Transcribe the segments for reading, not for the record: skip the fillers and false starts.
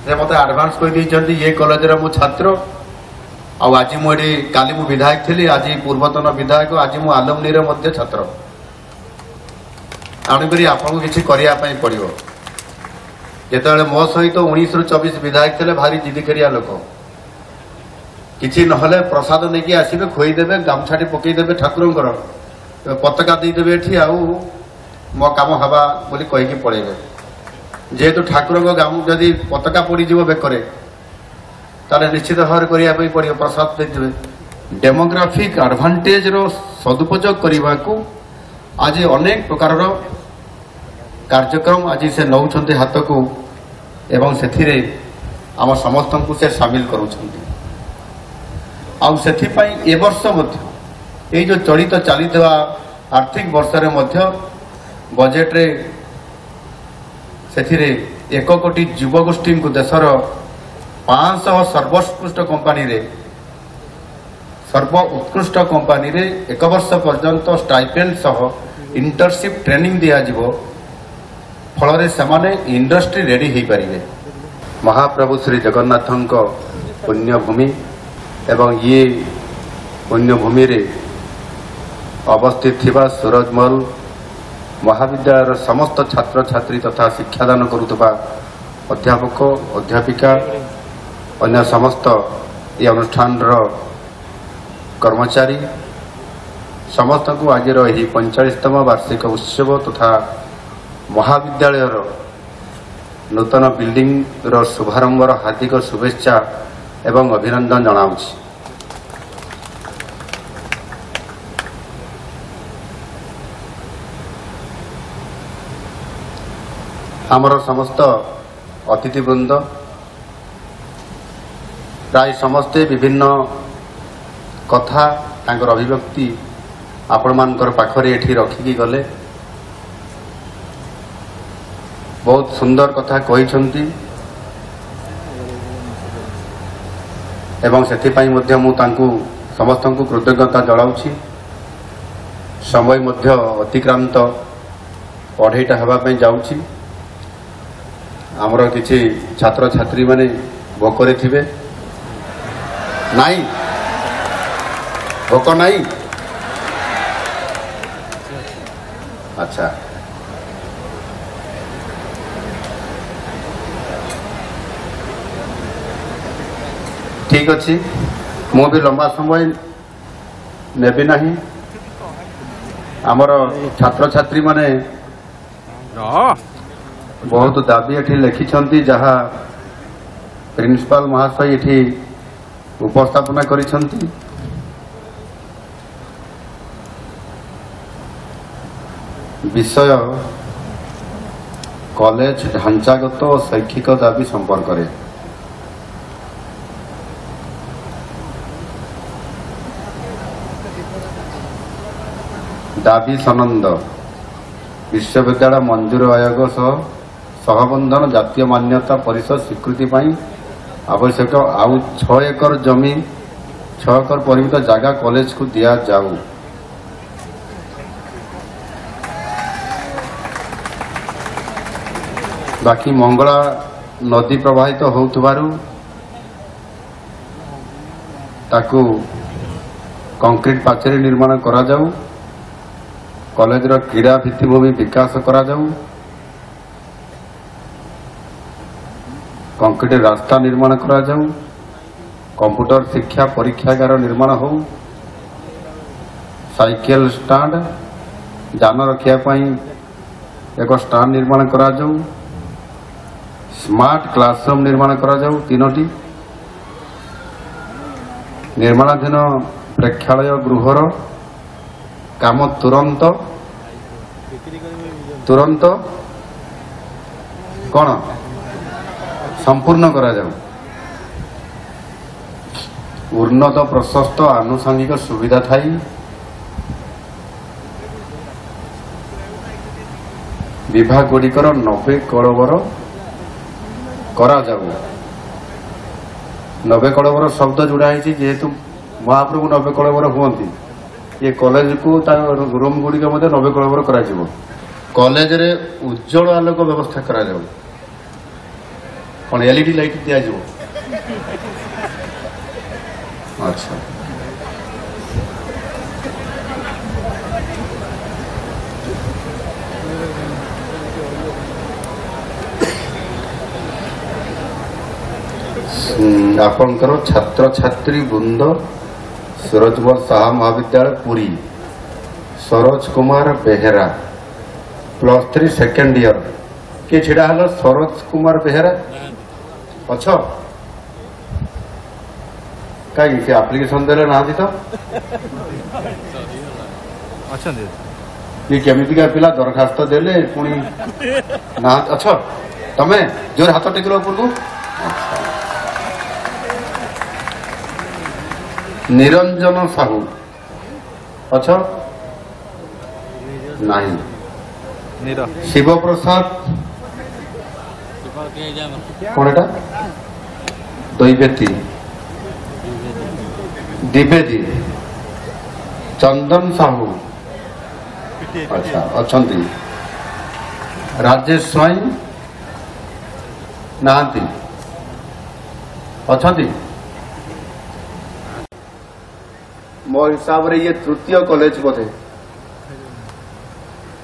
से मत आडभांस कही ये कॉलेज मु छात्र आज मुझे काली मु विधायक थी आज पूर्वतन विधायक आज मु आलमनी छात्र आणुक आपको किसी करने पड़ो जिते मो सहित 19 ରୁ 24 विधायक थे भारी जिदिकरिया लोक किसी ना प्रसाद नहीं आसबे खोईदेवे गामछाटी पकईदेवे ठाकुर पताका देदेवे ये आउ मो कम हवा बोली कहीकि पलैबे जेहेतु ठाकुर गाम जदि पताका पड़ज बेकर ताले निश्चित भाव करने पड़ो प्रसाद देदेवे डेमोग्राफिक एडवांटेज रो सदुपयोग करने को आज अनेक प्रकार कार्यक्रम आज से नौ हाथ को एवं से आम समस्त को से सामिल करुँच ए वर्ष ये जो चलित चली आर्थिक वर्ष बजेट रे से 1 कोटी युवगोष्ठी को देशर 500 सर्वोत्कृष्ट कंपानी रे सर्व उत्कृष्ट कंपानी रे 1 वर्ष पर्यंत स्टाइपेंड सह इंटर्नशिप ट्रेनिंग दिज्व फल से इंडस्ट्री रेडी हो पारे महाप्रभु श्री जगन्नाथ पुण्यभूमि एवं ये पुण्यभूमि रे अवस्थित थिबा सूरजमल महाविद्यालय समस्त छात्र छात्री तथा शिक्षादान करुवा अध्यापक अध्यापिका अन्य समस्त ये अनुष्ठान कर्मचारी समस्त को आज 45तम वार्षिक उत्सव तथा महाविद्यालय नूतन बिल्डिंग रो शुभारंभ हार्दिक शुभेच्छा एवं अभिनंदन जनाऊँ। आमर समस्त अतिथिवृंद प्राय समस्ते विभिन्न कथा तांकर अभिव्यक्ति आपण मानकर पाखरे एठी रखिकी गले बहुत सुंदर कथा कहिसंती एवं सेथिपाई मध्य मु तांकु समस्त को कृतज्ञता जणाउछि। समय मध्य अतिक्रांत 2:30 हेबा पई जाउछि। आमर किछि छात्र छात्री माने भोकरे थिबे नाई भोक नाई अच्छा ठीक अच्छी मु भी लंबा समय नेबी नहीं आमर छात्र छात्री माने बहुत दाबी एठी लिखिछंती जहा प्रिंसिपल महाशय एठी उपस्थापना करिछंती। विषय कॉलेज ढांचागत और शैक्षिक दाबी संपर्क में दाबी सनंद विश्वविद्यालय मंजूर आयोग सहबंधन जातीय मान्यता परिषद स्वीकृति आवश्यक आउ 6 एकर जमी 6 एकर परिमित जगह कॉलेज को दिया जाऊ। बाकी मंगला नदी प्रवाहित होउतबारु ताकू कंक्रीट पाचेरी निर्माण करा जाऊ। कॉलेज रो क्रीड़ा भित्तिभूमि विकास करा जाऊ। कंक्रीट रास्ता निर्माण करा जाऊ। कंप्यूटर शिक्षा परीक्षागार निर्माण हो। साइकेल स्टैंड जान रखिया पई एक स्टैंड निर्माण करा जाऊ। स्मार्ट क्लासरूम निर्माण करा जाऊ। 3टी निर्माणाधीन प्रेक्षालय गृहर काम तुरंत कौन संपूर्ण करा जाऊ। उन्नत प्रशस्त आनुषंगिक सुविधा थाई विभाग गुड़िकर 90 कलवर करा जाऊ। 90 कलवर शब्द जोड़ा है जेहेतु महाप्रभु 90 कलवर हुंती ये कॉलेज को रूम गुड़िक 90 कलवर करा कॉलेज रे उज्जवल आलोक व्यवस्था करा जाऊ। कौन एलईडी लाइट दिया जो अच्छा आपणकर छात्र छात्री वृंद सूरजमल साहा महाविद्यालय पुरी सरोज कुमार बेहेरा +3 सेकेंड ईयर किए छिड़ा हल सरोज कुमार बेहेरा अच्छा कहीं से एप्लिकेशन देले ना दी तो अच्छा दे ये केमिति का पिला दरखास्त देले पुणी ना अच्छा तमे जोर हाथ टेकलो ऊपर को निरंजन साहू अच्छा नहीं शिव प्रसाद कौन एटा द्विवेदी द्विवेदी चंदन साहू अच्छा अच्छा राजेश स्वाई नहांती अच्छा मो हिसाब रे ये तृतीय कॉलेज बोधे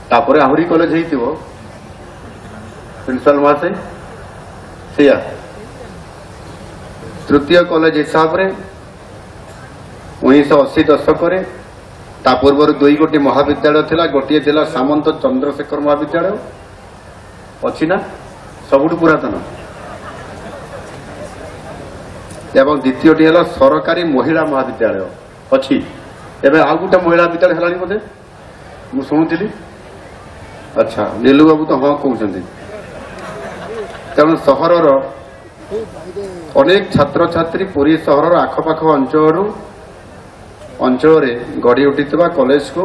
तापरे आहरी कॉलेज हेइतिबो प्रिंसिपल मासे सिया तृतीय कॉलेज हिसाब रे 1980 दशक रे ता पूर्व 2 गोटी महाविद्यालय थिला गोटी थिला सामंत चंद्रशेखर महाविद्यालय अछि ना सबुठ पुरातन एवं द्वितीयटी हला सरकारी महिला महाविद्यालय अच्छी एवं आउ गोटे महिला विद्यालय है बोधे मु शुणुली अच्छा नीलू बाबू तो हाँ कहते तेणु सहर अनेक छात्र छात्री पुरी सहर आखपाख अंचल गढ़ी उठी कॉलेज को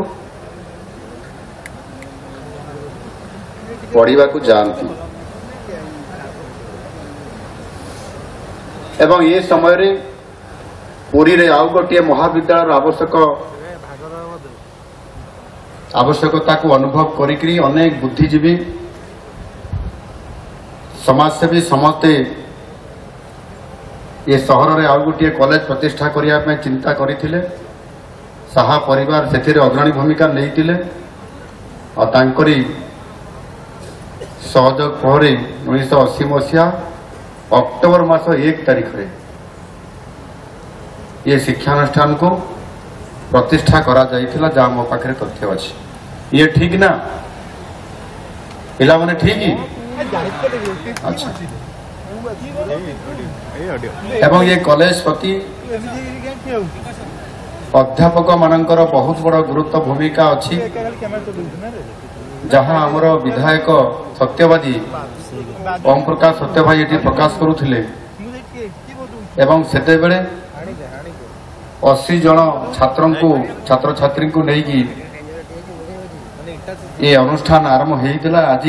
पढ़ा जाती एवं ये समय रे पुरी रे आउ गोटे महाविद्यालय आवश्यकता को अनुभव करी अनेक बुद्धिजीवी समाजसेवी समस्ते ये सहर रे आउ गोटे कॉलेज प्रतिष्ठा करने चिंता करथिले साहा परिवार से अग्रणी भूमिका नहीं और तांकरी सहयोग फल 1980 मसीहा अक्टोबर मास 1 तारिख रे ये शिक्षानुष्ठान को प्रतिष्ठा करा जाइथिला जा मो पाखरे तथ्य अछि ये ठीक ना पिला माने ठीक ही अच्छा एवं ये कॉलेज प्रति अध्यापक मानकर बहुत बड़ गुरुत्व भूमिका अछि जहां हमर विधायक सत्यवादी ओम प्रकाश सत्यभाई एटी प्रकाश करुथिले एवं सेते बेले 80 जन छात्र छात्री को नहीं ये अनुष्ठान आरंभ होता आज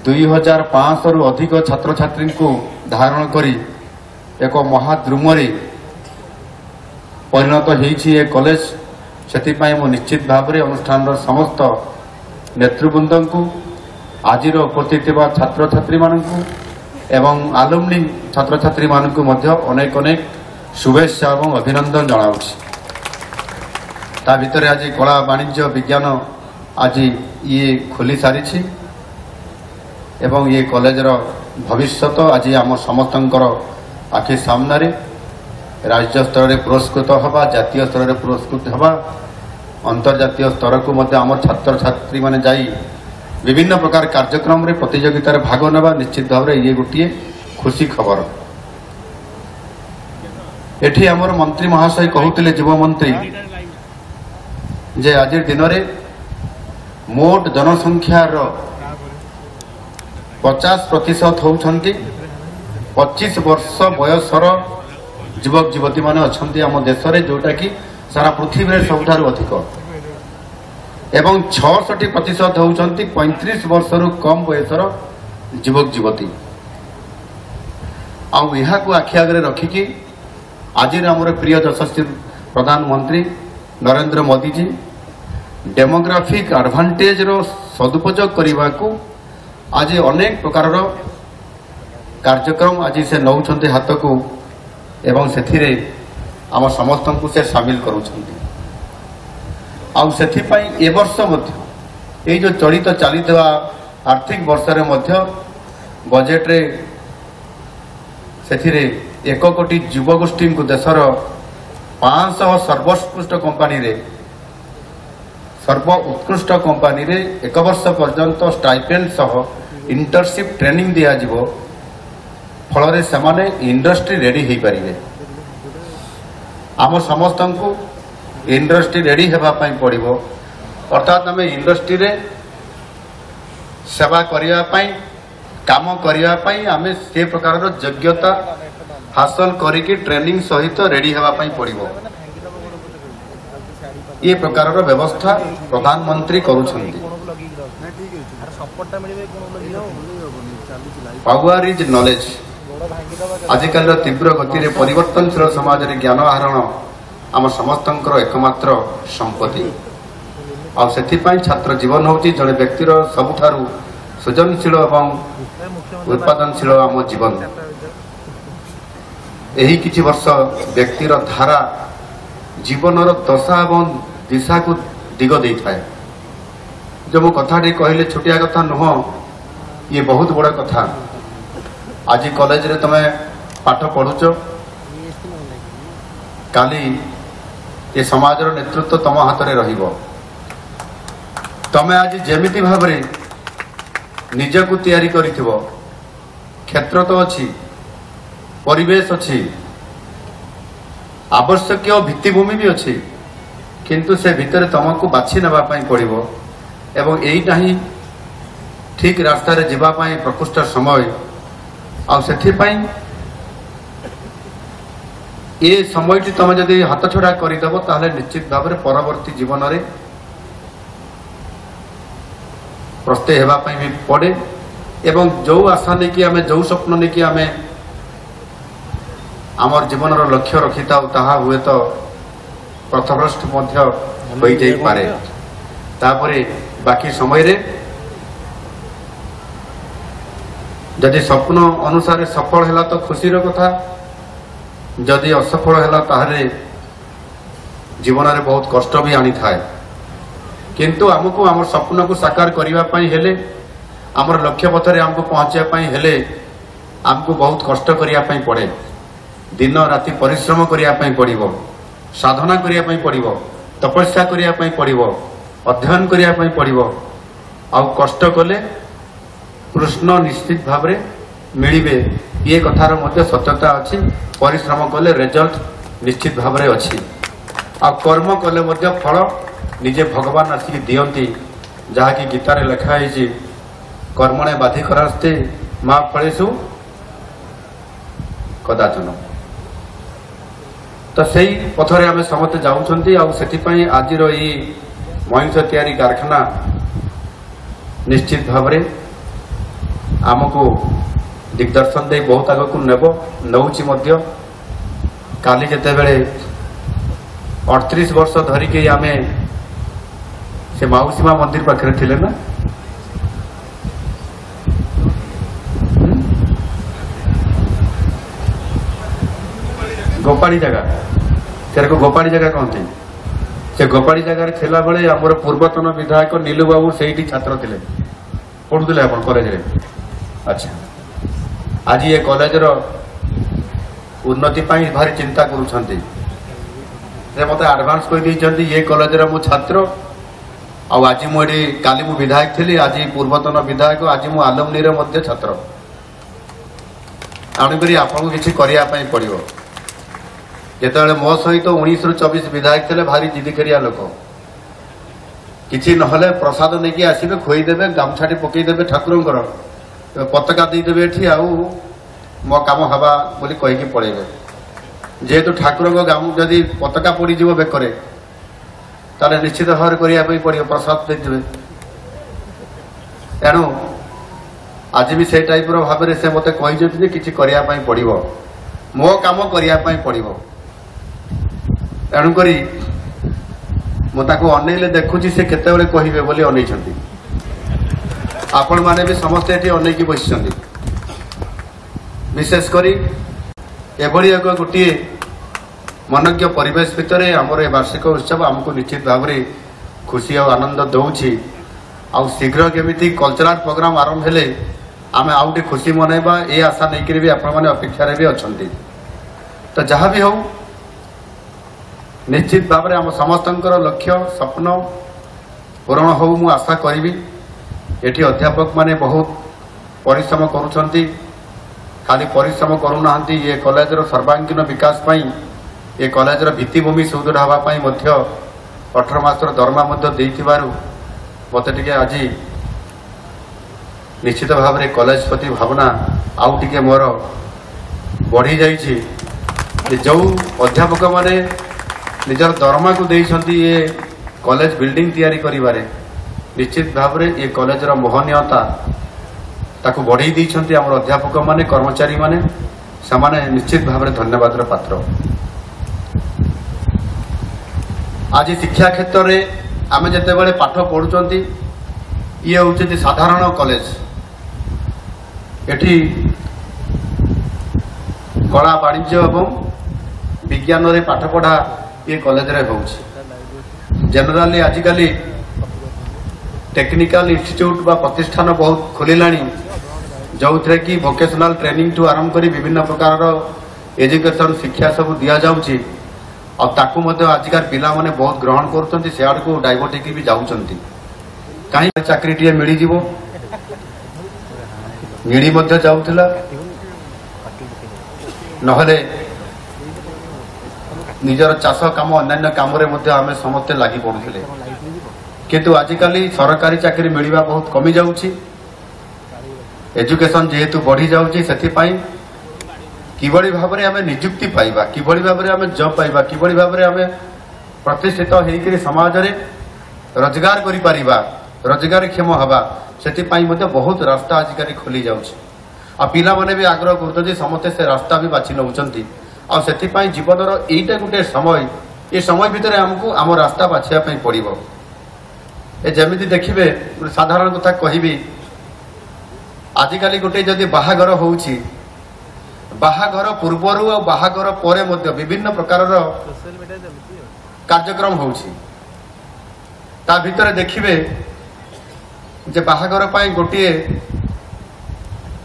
2500 रु अधिक छात्र छात्री को धारण करी एक महाद्रुम परिणत होती कॉलेज से मु निश्चित भाव में अनुष्ठान समस्त नेतृवृंद को आज उपस्थित छात्र छात्री मानू एवं आलुमनी छात्र छात्री मानू अनेक अनेक शुभेच्छा और अभिनंदन जनाऊँ ता भितर आज कला वाणिज्य विज्ञान आज ये खोली सारी एवं ये कॉलेज भविष्य आज आम समस्तंकर आखि सामने राज्य स्तर में पुरस्कृत हवा जातीय स्तर में पुरस्कृत हवा अंतर्जातीय स्तर को आम छात्र छात्री माने जाई विभिन्न प्रकार कार्यक्रम रे प्रतियोगिता रे भाग नेबा निश्चित भाव ये गोटे खुशी खबर एठी आमर मंत्री महाशय कहते युवा मंत्री जे आज दिन में मोट जनसंख्यार 50% होउछंती 25 वर्ष बयसर युवक युवती माने अछंती आम देश में जोटा कि सारा पृथ्वी में सबुठारु अधिक एवं 66% होउछंती 35 वर्ष रु कम बयसर युवक युवती आउ यहाँ को आखि आगे रखिकी आज आमर प्रिय यशस्वी प्रधानमंत्री नरेंद्र मोदी जी डेमोग्राफिक एडवांटेज रो सदुपयोग करने को आज अनेक प्रकार कार्यक्रम आज से नौंट हाथ को एवं से आम समस्त को से सामिल करुँच ए वर्ष ये जो चलित चली आर्थिक वर्षरे बजेट रे से 1 कोटी युवगोष्ठी को देशर 500 सर्वोत्कृष्ट कंपानी रे सर्व उत्कृष्ट कंपानी रे 1 वर्ष पर्यंत स्टाइपेंड सह इंटर्नशिप ट्रेनिंग दिया जिवो फल से माने इंडस्ट्री रेडी हो पारे आम समस्त को इंडस्ट्री रेडी होगापाई पड़ो अर्थात आम इंडस्ट्री रे सेवा करने काम करने आम से प्रकार योग्यता हासिल करिकी ट्रेनिंग सहित रेडी होगापाई पड़ो ये प्रकार व्यवस्था प्रधानमंत्री करुछंती। पावर इज नॉलेज आजिकल तीव्र गति रे परिवर्तनशील समाज रे ज्ञान आहरण आम समस्त एकमात्र संपत्ति आउ छात्र जीवन होची जड़े व्यक्तिर सबुठारु सृजनशील एवं उत्पादनशील आम जीवन यही किछि वर्ष व्यक्तिर धारा जीवनर दशा एवं दिशा को दिग दे थाए जो मो कथा कहले छोटिया कथा नुह ये बहुत बड़ा कथा आज कॉलेज रे तमे पाठ पढ़ुच काली ये समाज नेतृत्व तम हाथ में रहिबो तमे आज जेमिति भाव रे निज को तैयारी करिथिबो क्षेत्र तो अच्छी परिवेश अच्छी आवश्यक भित्तिभूमि भी अच्छी किंतु से भितर तुमको बाछि नेबा पई पड़िबो एवं एईटा ही ठीक रास्ता रे जीवा पई प्रकृष्ट समय आ सेथि पई ए समयटी तुम जदि हाथ छड़ा करदेव ताहले निश्चित भाव में परवर्ती जीवन रे प्रस्ते हेबा पई भी पड़े एवं जो आशा नहीं कि आमे जो स्वप्न नहीं कि आमे आमर जीवन लक्ष्य रखी था ताहा हुए तो पथभ्रष्ट हो जाई पारे तापरे बाकी समय रे जदि स्वप्न अनुसार सफल है तो खुशी कथा जदि असफल है ताहले जीवन में बहुत कष्ट भी आनी थाए किंतु आमको आम स्वप्न को साकार करने हेले आमर लक्ष्य पथरे आमको पहुँचापी हेले आमको बहुत कष्ट करने पड़े दिन राति परिश्रम करने पड़ो साधना करने पड़ो तपस्या करने पड़ो अध्ययन करने पड़ो आ कष्ट कले कृष्ण निश्चित भाव में मिलिबे ये कथार मध्य सत्यता अच्छी परिश्रम कले रिजल्ट निश्चित भाव में अच्छी आ कर्म कले मध्य फल निजे भगवान आसिक दियंती जहाँकि गीतार लिखाई कर्मणे बाधिकरास्ते माँ फलेषु कदाचन तो सही पथरे आम समस्ते जाऊँच आज ये महीष तैयारी कारखाना निश्चित भाव में आमको दिग्दर्शन दे बहुत आग को नेब नौची काली जिते बेले 38 वर्ष धरिकी आम से माउसीमा मंदिर पाखे थिले ना गोपाड़ी जगह तेरे को गोपाड़ी जगह कहते से गोपाड़ी जगह थिला बेले आमर पूर्वतन विधायक नीलू बाबू से छात्र थे पढ़ुले आप कॉलेज रे अच्छा आज ये कॉलेज रो उन्नति पाई भारी चिंता करुछंती से मते एडवांस कर दी ये कॉलेज रो मु छात्र आज मुझे काली मु विधायक थी आज पूर्वतन विधायक आज मु आलमनी रे मध्य छात्र आणुकरी आपको किसी करने पड़ो जिते मो सहित 19 ରୁ 24 विधायक थे भारी जिदिखरिया लोक किसी नहले प्रसाद नहीं आसबे खोईदेवे गामछाटी पकईदेवे ठाकुर पताका देदेवे ये आउ मो कम हवा बोली कहीकि पड़ेबे जेहेतु ठाकुर गाम जदि पताका पड़ज बेकरे ताले निश्चित भाव करने पड़ो प्रसाद देदेवे तेणु आज भी से टाइप भाव से मत कही किसी करने पड़ो मो कम करने पड़ो तेणुक मुझे अनैले देखुची से केतबेले कहिबे बोली अनैछंती आपण माने भी समस्त एठी अनैकी बसिछंती विशेषकर एभली एक गोटे मनज्ञ परिवेश भितर आमर ए वार्षिक उत्सव आमको निश्चित भाव में खुशी और आनंद दौची आउ शीघ्र केमी कल्चरल प्रोग्राम आरंभ हेले आम आउटे खुशी मनइबा ये आशा नहीं भी आपण मैंने अपेक्षार भी अच्छा तो जहाँ भी हो निश्चित भाव में आम समस्त लक्ष्य स्वप्न पूरण हो मु आशा करी एठी अध्यापक माने बहुत परिश्रम करुछंती खाली परिश्रम करूना ये कॉलेजर सर्वांगीन विकास पाई ये कॉलेजर भित्तिभूमि सुदृढ़ हाँपाई 18 मासर दरमा मत टे आज निश्चित भाव में कॉलेज प्रति भावना आउ टे मोर बढ़ी जाइए जो अध्यापक माने निजर दरमा को देइछंती ये कॉलेज बिल्डिंग तैयारी करिबारे निश्चित भाव में ये कॉलेजर मोहनीयता ताकू बढ़ई देइछंती हमर अध्यापक माने कर्मचारी माने समाने निश्चित भाव में धन्यवाद पात्र। आज शिक्षा क्षेत्र में आम जिते बड़े पाठ पढ़ुंट ये हूँ साधारण कॉलेज एठी कला वाणिज्य एवं विज्ञान रे पाठ पढ़ा ये कॉलेज रे होउछि जनरली आजिकल टेक्निकल इंस्टीट्यूट बा प्रतिष्ठान बहुत खोलिलानी जो थे कि वोकेशनल ट्रेनिंग ठू आरंभ कर विभिन्न प्रकार एजुकेशन शिक्षा सब दि जाऊँगी और ताकू मध्य आजिकार पिला माने बहुत ग्रहण करुँच से आड़ को डाइवर्ट होकर भी जाऊँच कहीं चाकरी टे मिल मिली जाऊला नहले निजर चाष काम अन्य कम आम समस्ते लगी पड़ुले किंतु आजिकल सरकारी चाकरी मिलवा बहुत कमी जाऊँगी एजुकेशन जेहेतु बढ़ी जाऊँगी से किभली भाव में आम निजुक्ति पाइबा किभली भाव में आम जॉब पाइबा किभली भाव में आम प्रतिष्ठित होकर समाज रे रोजगार करि परिबा रोजगार क्षम हवा से बहुत रास्ता आजिकल खोली जाउछि आ पिला माने भी आग्रह करते समस्ते से रास्ता भी बाछि नउछंती आ सेति जीवनर एटा गुटे समय ये समय भितर आमको आम रास्ता बाछिया पई पड़िबो ए जेमिति देखिबे साधारण कथा कहिबी आजिकल गोटे जदि बाहागर होउछि बाहागर पूर्वर और बाहागर पर विभिन्न प्रकार कार्यक्रम होउछि ता भितर देखिबे जे बाहागर पाई गोटे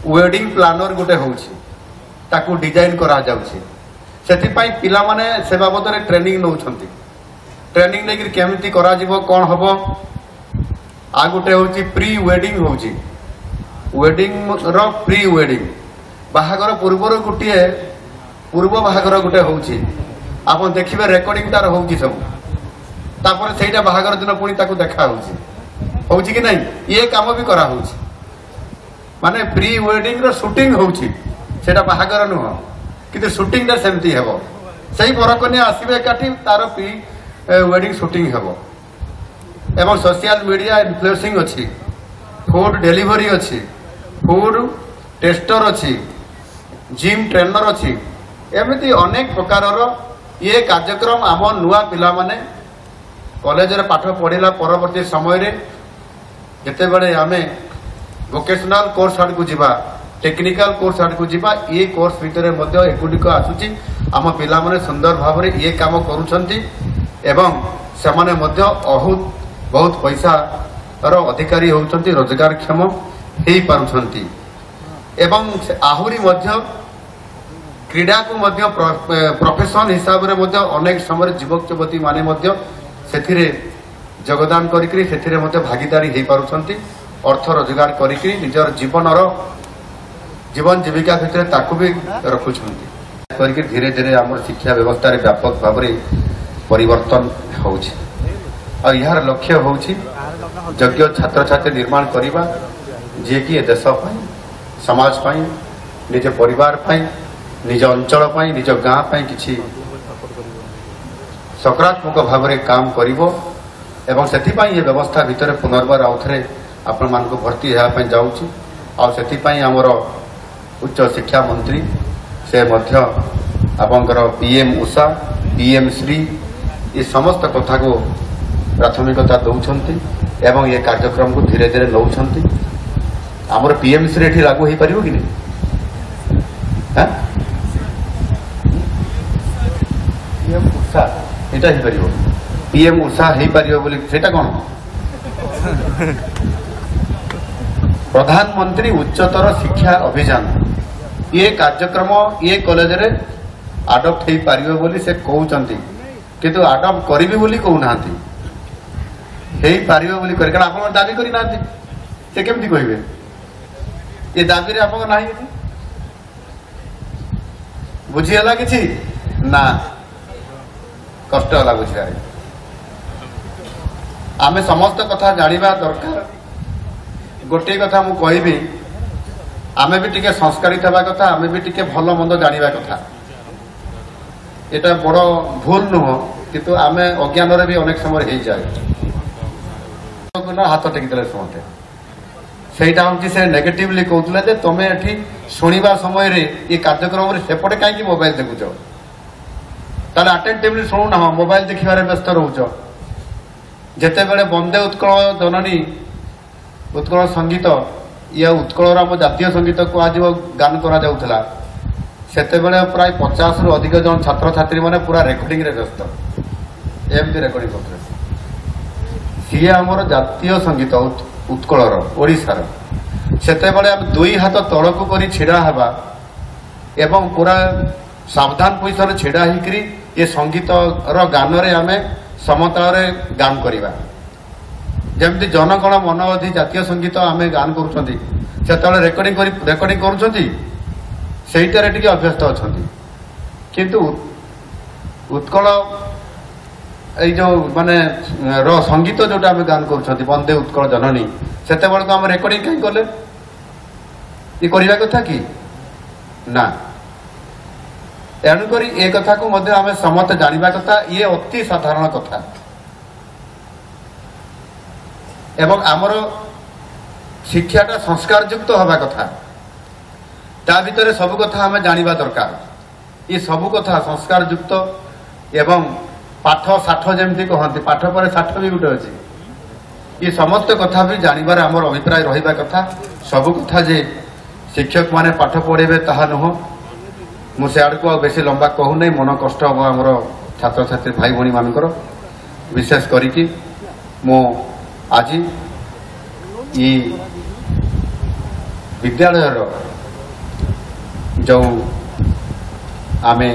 वेडिंग प्लानर गोटे होउछि ताकू डिजाइन करा जाउछि सेति पाई पिला माने से बाबद रे ट्रेनिंग नउछंती ट्रेनिंग लेकिन केमिति करा जिवो कोन हबो आ गोटे होउछि प्री वेडिंग होउछि वेडिंग रो प्री वेडिंग बाहागर पूर्वर गोटे पूर्व बाहागर गोटे होउछि आपन देखिबे रेकॉर्डिंग तार होउछि सब तापर सेटा बाहागर दिन पुणी ताकू देखा होउछि कि नहीं ये काम भी करा होउछि माने प्री वेडिंग रो शूटिंग होउछि सेटा बाहागर नुह किंतु शूटिंग रे सेमती हेबो सही बरकन्या आसीबे काठी तार प्री वेडिंग शूटिंग हेबो एवं सोशल मीडिया इन्फ्लुएंसिंग अछि फूड डिलीवरी अछि फूड टेस्टर अछि जिम ट्रेनर अच्छी एमती अनेक प्रकार ये कार्यक्रम आम नुआ पिला माने कॉलेज रे पाठ पढ़ला परवर्ती समय रे जेते बड़े आमे वोकेशनल कोर्स आड़ को जीवा टेक्निकल कोर्स आड़ को जीवा ये कोर्स भितर मध्य एगुड़िक आसुची आम पिला माने सुंदर भाव में ये काम करुछंती एवं से माने मध्य बहुत पैसा रो अधिकारी होउछंती रोजगार क्षम हेई पारुछंती एवं आहुरी मध्य क्रीड़ा को मध्य प्रोफेशन हिसाब रे मध्य अनेक समय युवक युवती माने मध्य सेथिरे योगदान करिकरी सेथिरे मध्य भागीदारी हेई पारुछंती अर्थ रोजगार करिकरी निजर जीवन जीविका क्षेत्र में ताकू भी रखुछंती करिकरी धीरे धीरे आम शिक्षा व्यवस्था रे व्यापक भाव में परिवर्तन होउछि और यार लक्ष्य होउछि योग्य छात्र छात्री निर्माण करिबा जे कि देश पाई समाज पाई निज परिवार पाई निज अंचल पाई निज गाँ पाई किछि सकारात्मक भाव में काम करिवो एवं सेथिपाई ये व्यवस्था भितर पुनर्बार आउ थे आपण मान को भर्ती होगापी जाऊँगी आ से आमर उच्च शिक्षा मंत्री से मध्य आपंकर पीएम उषा पीएम श्री ये समस्त कथा को प्राथमिकता दौरान एवं ये कार्यक्रम को धीरे धीरे नौकरी आमर पीएम श्री ये लागू हो पार कि नहीं दुईटा ही पारिबो पीएम उषा हे पारिबो बोली सेटा कोन प्रधानमंत्री उच्चतर शिक्षा अभियान ये कार्यक्रम ये कॉलेज रे अडॉप्ट हे पारिबो बोली से कहउचंती किंतु अडॉप्ट करिबी बोली कहू नांती हे पारिबो बोली कर कारण आपण दाबी करि नांती से केमती कहिबे ये दाबी रे आपण नाही बुझी हला किछि ना कष्ट हला बुझिया आमे समस्त कथा जानिबा दरकार गोटे कथा मु कहबी आमे भी टिके संस्कारित हवा कथा आमे भी टिके भलो मंद जानिबा कथा एटा बड़ भूल नुह किंतु आमे अज्ञान रे भी अनेक समय हे जाय हाथ टेकिदेले समते सेटा होची से नेगेटिवली कहउतले जे तमे एठी सुनिबा समय रे ये कार्यक्रम रे सेपटे काई कि मोबाइल देखुचो ताले अटेंटिवली सुनु ना मोबाइल देखिबारे व्यस्त रहउचो जेते बेले वंदे उत्कल जननी उत्कल संगीत या उत्कल आम जातीय संगीत को आज गान करा जाउथला सेते बेले प्राय 50 रु अधिक जन छात्र छात्री माने पूरा रेकर्डिंग रे व्यस्त एमती रेकर्डिंग करथले सी हमर जातीय संगीत उत्कलर ओडिशार सेते बेले हम दुई हाथ तळकु करी छिडा हबा एवं पूरा सावधान पोजिशन छिडा हिकरी ये संगीत रो गान रे हमें समतल रे गान करिबा जमती जनगण मन अधि जातीय संगीत आमे गान करूछंती सेतले रेकर्डिंग करूछंती सेइटारे टिके अभ्यस्त अछंती किंतु उत्कल ए जो माने रो संगीत जोटा आमे गान करूछंती वंदे उत्कल जननी सेते बेल को हम रेकर्डिंग काई करले ये करिया कथा की ना एणुकरी ए कथा को मध्य आमे समस्त जानिबा कथा ये अति साधारण कथा एवं आमर शिक्षाटा संस्कार युक्त हवा कथा ता भितर सब कथा आमे जानिबा दरकार ये सब कथा संस्कार युक्त एवं पाठ साठ जेमती कहती पाठ पर साठ भी गोटे अच्छी ये समस्त कथा भी जानिबार आमर अभिप्राय रहिबा कथा सब कथा जे शिक्षक माने पाठ पढ़ेबे ताहा नुह मु से आड़ को बेसी लंबा कहू नहीं मन कष्ट हम आमर छात्र छात्री भाई भणी मानकर विशेष करिकी मु आज ये विद्यालय जो आमे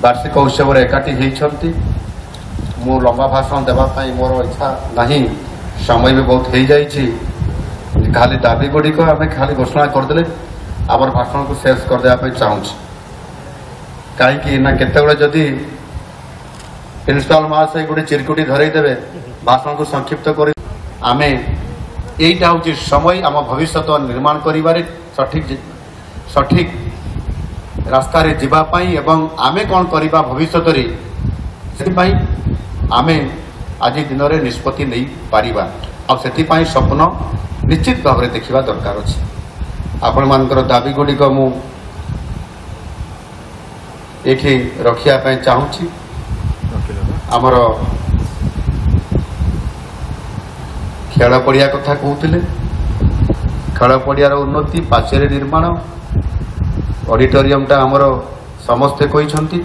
वार्षिक उत्सव एकाठी होती मु लंबा भाषण देवाई मोर इच्छा नहीं समय भी बहुत हो जाइए खाली दाबी गुड़िक आम खाली घोषणा करदे आमर भाषण को शेष करदे चाहूँ कहीं केतबे जदि प्रिंसिपाल महाशय गोटे चिरकुटी धरईदेवे भाषण को संक्षिप्त कर आमे एटा हूँ समय आम भविष्य निर्माण करिबारे सठिक रास्ता रे जीवा पाई एवं आमे कौन करिबा भविष्य रे आमे आज दिन में निष्पत्ति नहीं पारिबा आ सेति स्वप्न निश्चित भाव में देखा दरकार अच्छे आपण मानकर दाबी गुड़िक मु एठी रखिया चाहूँगी आमर खेल पड़िया कथा कहते खेल पड़ियार उन्नति पाचेरी निर्माण ऑडिटोरियम टा आमर समस्ते कहिसंती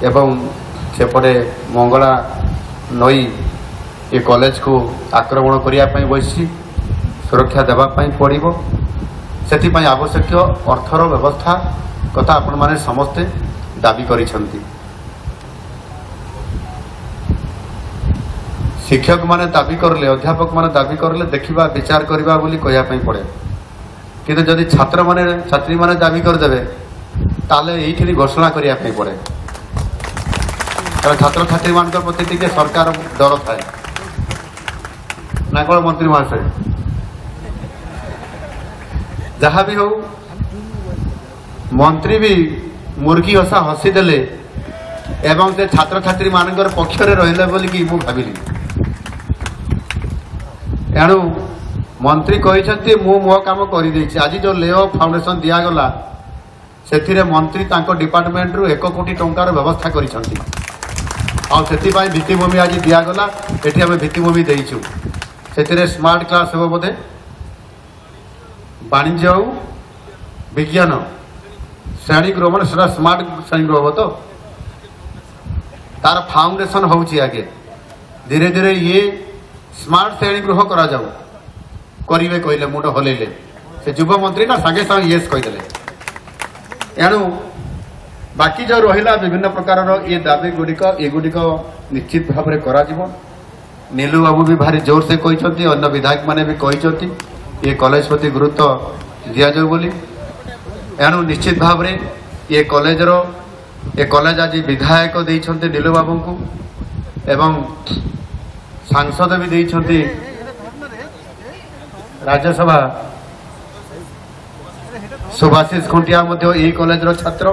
एवं सेपटे मंगला नई ये कॉलेज को आक्रमण करने बसी सुरक्षा देवाई पड़ो से आवश्यक अर्थर व्यवस्था कथा आपण माने समस्ते दाबी करिसंती शिक्षक माने दाबी करले अध्यापक माने दाबी करले देखिबा विचार करबा बोली कहया पई पड़े किंतु जदि छात्र माने छात्री माने दाबी कर देबे ताले एइठिनी घोषणा करिया पई पड़े छात्र छात्री मान प्रति टिके सरकार डर थाए ना कौन मंत्री महाशय जहाँ भी हो मंत्री भी मुर्गी हसा हसी देले एवं से छात्र छात्री मानकर पक्षरे रहिले बोली कि मु भाबिली एणु मंत्री कहते मु मो काम कर आज जो लेओ फाउंडेशन दिगला से मंत्री तांको डिपार्टमेंट रु 1 कोटी टंकार व्यवस्था करिसंती आ से भित्तिभूमि आज दिगला एठी आमे भित्तिभूमि देइछु से स्मार्ट क्लास हो बोधे वाणिज्य विज्ञान श्रेणी गृह मान सेटा स्मार्ट श्रेणी गृह हम तो तार फाउंडेशन होउची आगे धीरे धीरे ये स्मार्ट श्रेणी गृह करा जाऊ करिवे कहले मुंड हलैले से युवा मंत्री ना सागे सागे येस कहीदेले एणु बाकी जो रहिला विभिन्न प्रकार ये दाबी गुड़िक एगुड़िक निश्चित भाव में करा जिवो। नीलू बाबू भी भारी जोर से कहते अन्य विधायक माने भी कहते ये कॉलेज प्रति गुरुत्व दिया जाऊ बोली एणु निश्चित भाव में ये कॉलेज आज विधायक देइछन्ते नीलू बाबू को एवं सांसद भी देइछन्ते राज्यसभा सुभाषिष खुंटिया यही कॉलेज रो छात्र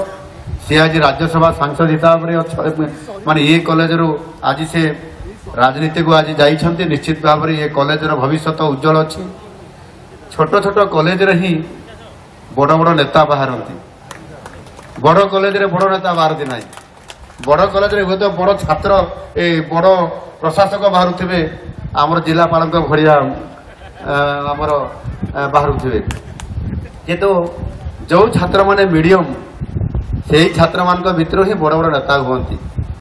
सी आज राज्यसभा सांसद हिसाब से माने ये कॉलेज रो आज से राजनीति को आज जाइछन्ते निश्चित भाव में ये कॉलेज रो भविष्य उज्जवल अच्छी छोट छोट कॉलेज रे ही बड़ बड़ नेता बाहरती बड़ कॉलेज रे बड़ नेता बाहरती ना बड़ कॉलेज रे हुए तो बड़ छात्र ए बड़ प्रशासक बाहरुथिबे आमर जिलापाल भड़िया आमर बाहरुथिबे किंतु जो छात्र माने मीडियम से ही छात्र मान भीतर ही बड़ बड़ नेता हुआ